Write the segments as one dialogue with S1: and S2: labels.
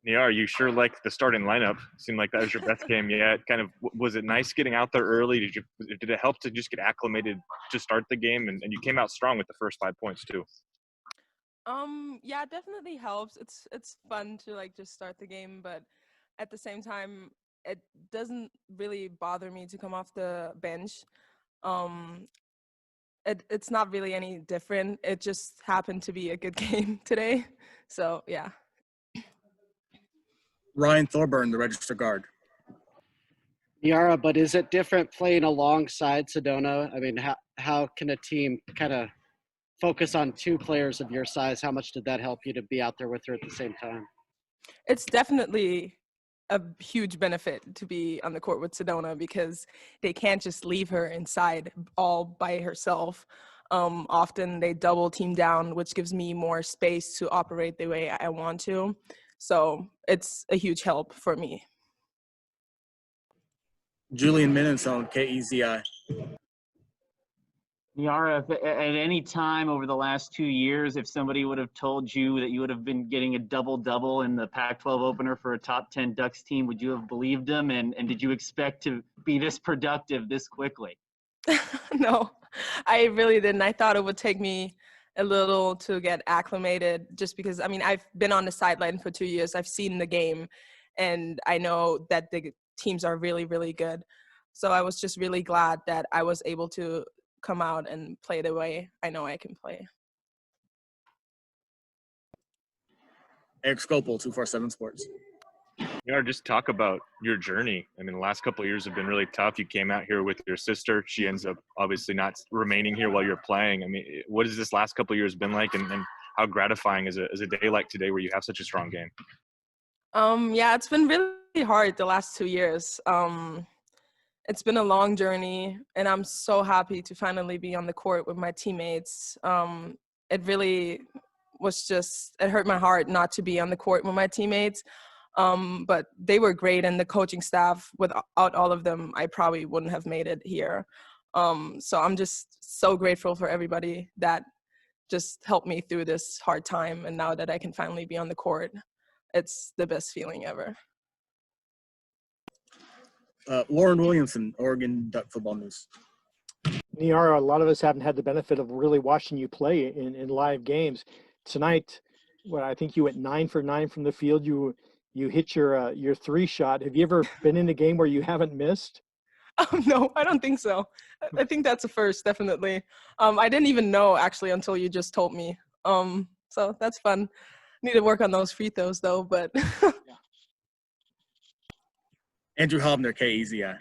S1: Nyara, you sure liked the starting lineup. Seemed like that was your best game yet. Kind of, was it nice getting out there early? Did it help to just get acclimated to start the game? And you came out strong with the first 5 points too.
S2: Yeah, it definitely helps. It's fun to like just start the game, but at the same time, it doesn't really bother me to come off the bench. Um, it's not really any different. It just happened to be a good game today. So yeah.
S3: Ryan Thorburn, the register guard.
S4: Nyara, but is it different playing alongside Sedona? I mean, how can a team kind of focus on two players of your size? How much did that help you to be out there with her at the same time?
S2: It's definitely a huge benefit to be on the court with Sedona because they can't just leave her inside all by herself. Often they double team down, which gives me more space to operate the way I want to. So it's a huge help for me.
S3: Julian Minnesone, KEZI.
S5: Nyara, if at any time over the last 2 years, if somebody would have told you that you would have been getting a double-double in the Pac-12 opener for a top 10 Ducks team, would you have believed them? And did you expect to be this productive this quickly?
S2: No, I really didn't. I thought it would take me a little to get acclimated just because, I mean, I've been on the sideline for 2 years. I've seen the game, and I know that the teams are really, really good. So I was just really glad that I was able to come out and play the way I know I can play.
S3: Eric Scopel, 247 Sports.
S1: Nyara, just talk about your journey. I mean, the last couple of years have been really tough. You came out here with your sister. She ends up obviously not remaining here while you're playing. I mean, what has this last couple of years been like, and how gratifying is a day like today where you have such a strong game?
S2: Yeah, it's been really hard the last 2 years. It's been a long journey, and I'm so happy to finally be on the court with my teammates. It really was just, it hurt my heart not to be on the court with my teammates, but they were great, and the coaching staff, without all of them, I probably wouldn't have made it here. So I'm just so grateful for everybody that just helped me through this hard time, and now that I can finally be on the court, it's the best feeling ever.
S3: Lauren Williamson, Oregon Duck Football News.
S6: Nyara, a lot of us haven't had the benefit of really watching you play in live games. Tonight, I think you went 9 for 9 from the field. You hit your 3 shot. Have you ever been in a game where you haven't missed?
S2: No, I don't think so. I think that's a first, definitely. I didn't even know actually until you just told me. So that's fun. Need to work on those free throws though, but.
S3: Andrew Hobner, KEZI.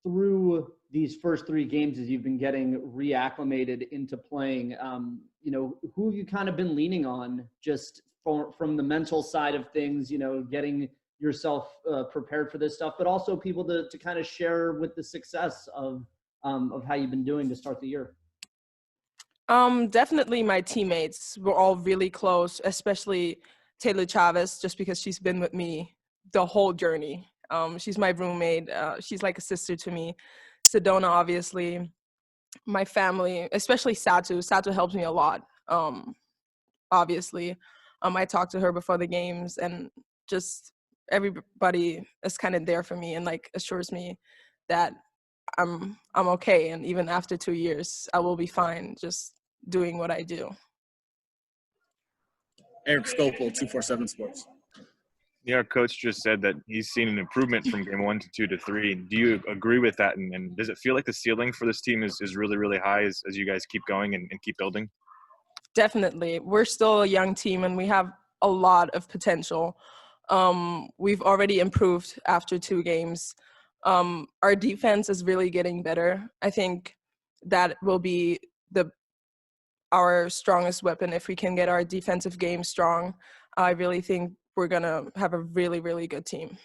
S7: Through these first 3 games as you've been getting reacclimated into playing, who have you kind of been leaning on just from the mental side of things, getting yourself prepared for this stuff, but also people to kind of share with the success of how you've been doing to start the year?
S2: Definitely my teammates. We're all really close, especially Taylor Chavez, just because she's been with me the whole journey. She's my roommate. She's like a sister to me. Sedona, obviously. My family, especially Satu. Satu helps me a lot, obviously. I talk to her before the games, and just everybody is kind of there for me and like assures me that I'm okay. And even after 2 years, I will be fine just doing what I do.
S3: Eric Scopel, 247 Sports.
S1: Our coach just said that he's seen an improvement from game 1 to 2 to 3. Do you agree with that? And does it feel like the ceiling for this team is really, really high as you guys keep going and keep building? Definitely.
S2: We're still a young team, and we have a lot of potential. We've already improved after 2 games. Our defense is really getting better. I think that will be our strongest weapon if we can get our defensive game strong. I really think we're going to have a really, really good team.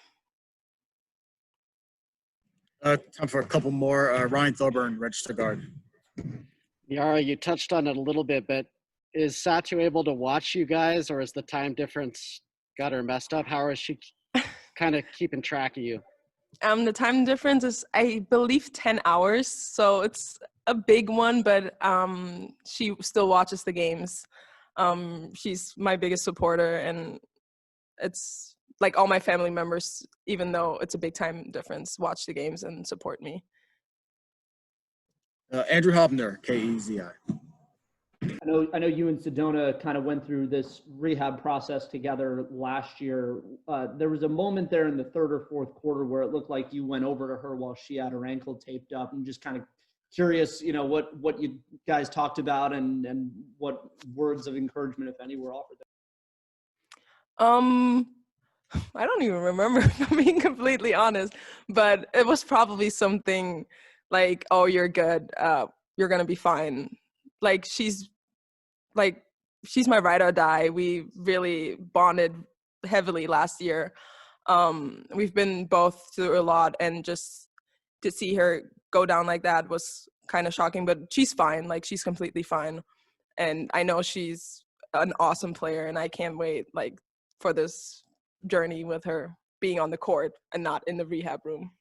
S3: Time for a couple more. Ryan Thorburn, register guard.
S4: Nyara, you touched on it a little bit, but is Satu able to watch you guys, or is the time difference got her messed up? How is she kind of keeping track of you?
S2: The time difference is, I believe, 10 hours. So it's a big one, but she still watches the games. She's my biggest supporter, and it's like all my family members, even though it's a big time difference, watch the games and support me.
S3: Andrew Hobner, KEZI.
S7: I know you and Sedona kind of went through this rehab process together last year. There was a moment there in the third or fourth quarter where it looked like you went over to her while she had her ankle taped up. I'm just kind of curious, you know, what you guys talked about and what words of encouragement, if any, were offered there.
S2: I don't even remember, if I'm being completely honest, but it was probably something like, "Oh, you're good. You're gonna be fine." Like she's my ride or die. We really bonded heavily last year. We've been both through a lot, and just to see her go down like that was kind of shocking, but she's fine. Like she's completely fine. And I know she's an awesome player, and I can't wait like for this journey with her being on the court and not in the rehab room.